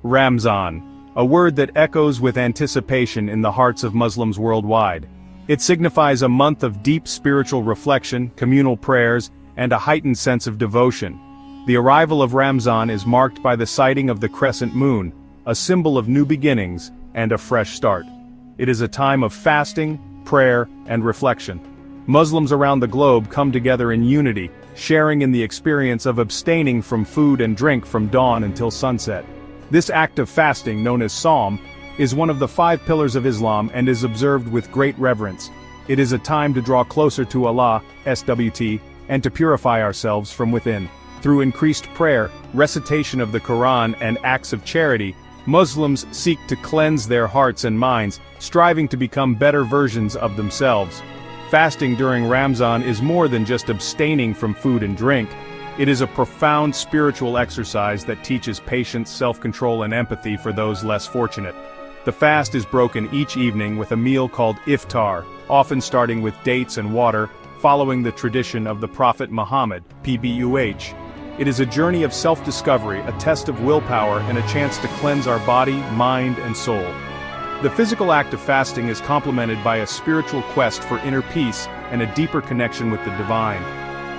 Ramzan, a word that echoes with anticipation in the hearts of Muslims worldwide. It signifies a month of deep spiritual reflection, communal prayers, and a heightened sense of devotion. The arrival of Ramzan is marked by the sighting of the crescent moon, a symbol of new beginnings and a fresh start. It is a time of fasting, prayer, and reflection. Muslims around the globe come together in unity, sharing in the experience of abstaining from food and drink from dawn until sunset. This act of fasting, known as Sawm, is one of the 5 pillars of Islam and is observed with great reverence. It is a time to draw closer to Allah, SWT, and to purify ourselves from within. Through increased prayer, recitation of the Quran, and acts of charity, Muslims seek to cleanse their hearts and minds, striving to become better versions of themselves. Fasting during Ramzan is more than just abstaining from food and drink. It is a profound spiritual exercise that teaches patience, self-control, and empathy for those less fortunate. The fast is broken each evening with a meal called iftar, often starting with dates and water, following the tradition of the Prophet Muhammad, PBUH. It is a journey of self-discovery, a test of willpower, and a chance to cleanse our body, mind, and soul. The physical act of fasting is complemented by a spiritual quest for inner peace and a deeper connection with the divine.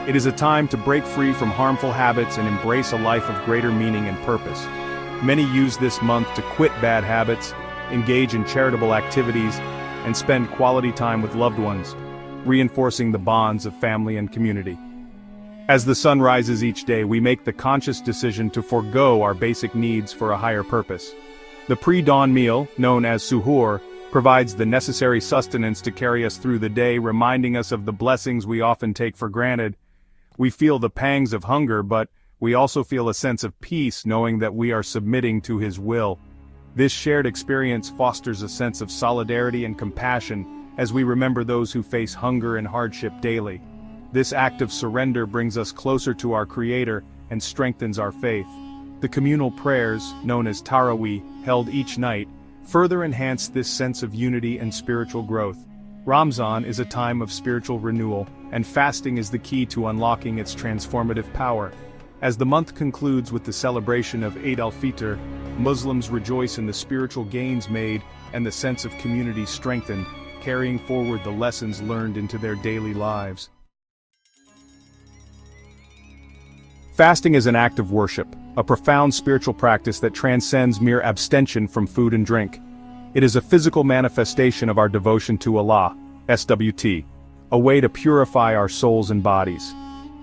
It is a time to break free from harmful habits and embrace a life of greater meaning and purpose. Many use this month to quit bad habits, engage in charitable activities, and spend quality time with loved ones, reinforcing the bonds of family and community. As the sun rises each day, we make the conscious decision to forego our basic needs for a higher purpose. The pre-dawn meal, known as suhoor, provides the necessary sustenance to carry us through the day, reminding us of the blessings we often take for granted. We feel the pangs of hunger, but we also feel a sense of peace knowing that we are submitting to His will. This shared experience fosters a sense of solidarity and compassion as we remember those who face hunger and hardship daily. This act of surrender brings us closer to our Creator and strengthens our faith. The communal prayers, known as Taraweeh, held each night, further enhance this sense of unity and spiritual growth. Ramzan is a time of spiritual renewal, and fasting is the key to unlocking its transformative power. As the month concludes with the celebration of Eid al-Fitr, Muslims rejoice in the spiritual gains made and the sense of community strengthened, carrying forward the lessons learned into their daily lives. Fasting is an act of worship, a profound spiritual practice that transcends mere abstention from food and drink. It is a physical manifestation of our devotion to Allah, SWT, a way to purify our souls and bodies.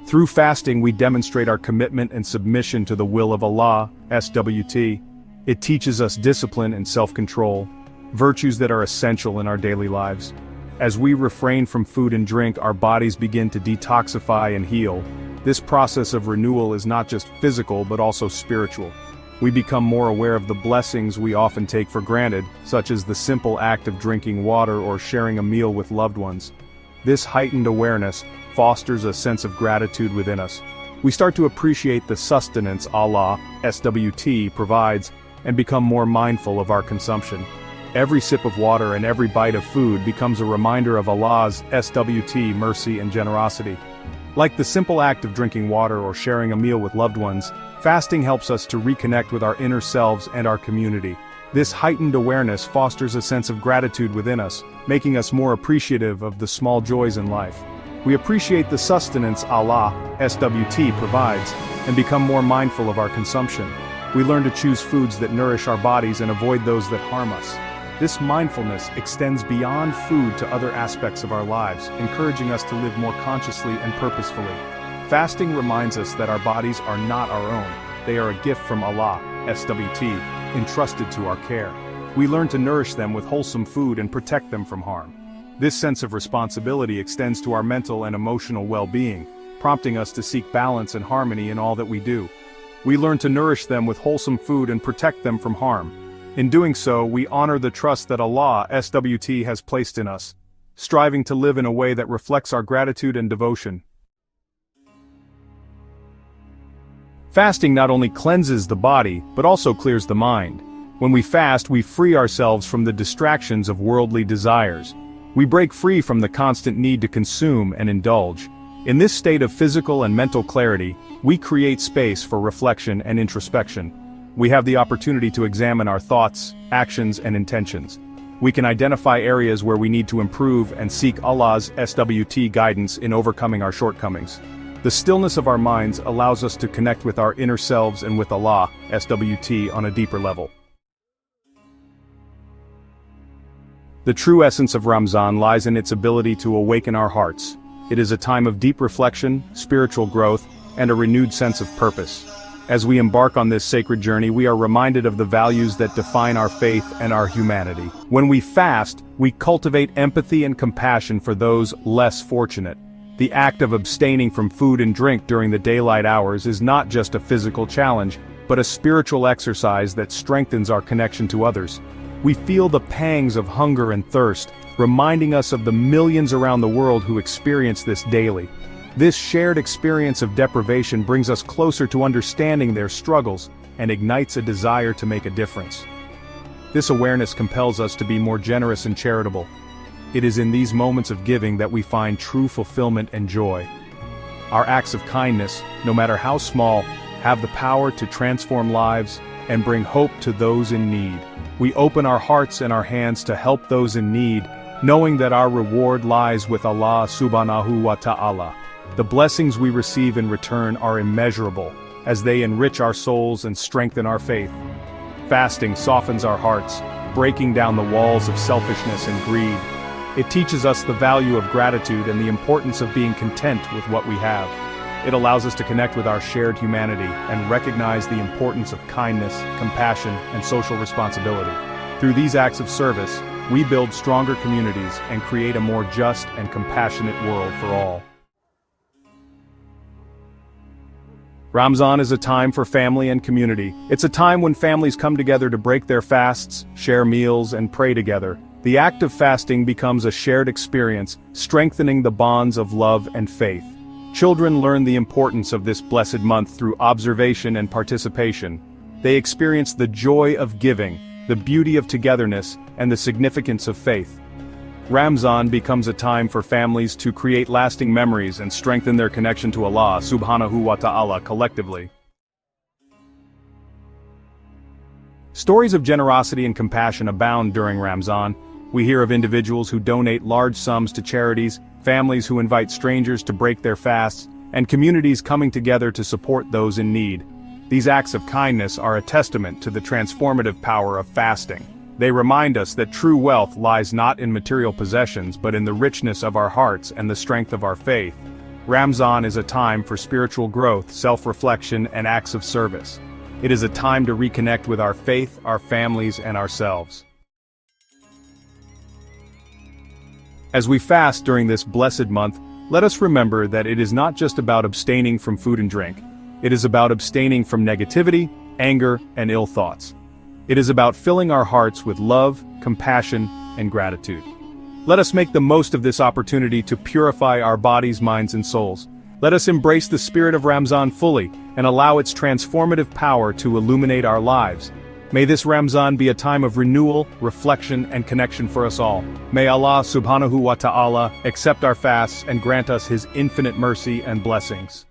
Through fasting we demonstrate our commitment and submission to the will of Allah, SWT. It teaches us discipline and self-control, virtues that are essential in our daily lives. As we refrain from food and drink, our bodies begin to detoxify and heal. This process of renewal is not just physical but also spiritual. We become more aware of the blessings we often take for granted, such as the simple act of drinking water or sharing a meal with loved ones. This heightened awareness fosters a sense of gratitude within us. We start to appreciate the sustenance Allah, SWT, provides, and become more mindful of our consumption. Every sip of water and every bite of food becomes a reminder of Allah's, SWT, mercy and generosity. Like the simple act of drinking water or sharing a meal with loved ones, fasting helps us to reconnect with our inner selves and our community. This heightened awareness fosters a sense of gratitude within us, making us more appreciative of the small joys in life. We appreciate the sustenance Allah, SWT, provides, and become more mindful of our consumption. We learn to choose foods that nourish our bodies and avoid those that harm us. This mindfulness extends beyond food to other aspects of our lives, encouraging us to live more consciously and purposefully. Fasting reminds us that our bodies are not our own. They are a gift from Allah, SWT, entrusted to our care. We learn to nourish them with wholesome food and protect them from harm. This sense of responsibility extends to our mental and emotional well-being, prompting us to seek balance and harmony in all that we do. We learn to nourish them with wholesome food and protect them from harm. In doing so, we honor the trust that Allah, SWT, has placed in us, striving to live in a way that reflects our gratitude and devotion. Fasting not only cleanses the body, but also clears the mind. When we fast, we free ourselves from the distractions of worldly desires. We break free from the constant need to consume and indulge. In this state of physical and mental clarity, we create space for reflection and introspection. we have the opportunity to examine our thoughts, actions, and intentions. We can identify areas where we need to improve and seek Allah's SWT guidance in overcoming our shortcomings. The stillness of our minds allows us to connect with our inner selves and with Allah, SWT, on a deeper level. The true essence of Ramzan lies in its ability to awaken our hearts. It is a time of deep reflection, spiritual growth, and a renewed sense of purpose. As we embark on this sacred journey, we are reminded of the values that define our faith and our humanity. When we fast, we cultivate empathy and compassion for those less fortunate. The act of abstaining from food and drink during the daylight hours is not just a physical challenge, but a spiritual exercise that strengthens our connection to others. We feel the pangs of hunger and thirst, reminding us of the millions around the world who experience this daily. This shared experience of deprivation brings us closer to understanding their struggles and ignites a desire to make a difference. This awareness compels us to be more generous and charitable. It is in these moments of giving that we find true fulfillment and joy. Our acts of kindness, no matter how small, have the power to transform lives and bring hope to those in need. We open our hearts and our hands to help those in need, knowing that our reward lies with Allah subhanahu wa ta'ala. The blessings we receive in return are immeasurable, as they enrich our souls and strengthen our faith. Fasting softens our hearts, breaking down the walls of selfishness and greed. It teaches us the value of gratitude and the importance of being content with what we have. It allows us to connect with our shared humanity and recognize the importance of kindness, compassion, and social responsibility. Through these acts of service, we build stronger communities and create a more just and compassionate world for all. Ramzan is a time for family and community. It's a time when families come together to break their fasts, share meals, and pray together. The act of fasting becomes a shared experience, strengthening the bonds of love and faith. Children learn the importance of this blessed month through observation and participation. They experience the joy of giving, the beauty of togetherness, and the significance of faith. Ramzan becomes a time for families to create lasting memories and strengthen their connection to Allah subhanahu wa ta'ala collectively. Stories of generosity and compassion abound during Ramzan. We hear of individuals who donate large sums to charities, families who invite strangers to break their fasts, and communities coming together to support those in need. These acts of kindness are a testament to the transformative power of fasting. They remind us that true wealth lies not in material possessions but in the richness of our hearts and the strength of our faith. Ramzan is a time for spiritual growth, self-reflection, and acts of service. It is a time to reconnect with our faith, our families, and ourselves. As we fast during this blessed month, let us remember that it is not just about abstaining from food and drink. It is about abstaining from negativity, anger, and ill thoughts. It is about filling our hearts with love, compassion, and gratitude. Let us make the most of this opportunity to purify our bodies, minds, and souls. Let us embrace the spirit of Ramzan fully and allow its transformative power to illuminate our lives. May this Ramzan be a time of renewal, reflection, and connection for us all. May Allah subhanahu wa ta'ala accept our fasts and grant us His infinite mercy and blessings.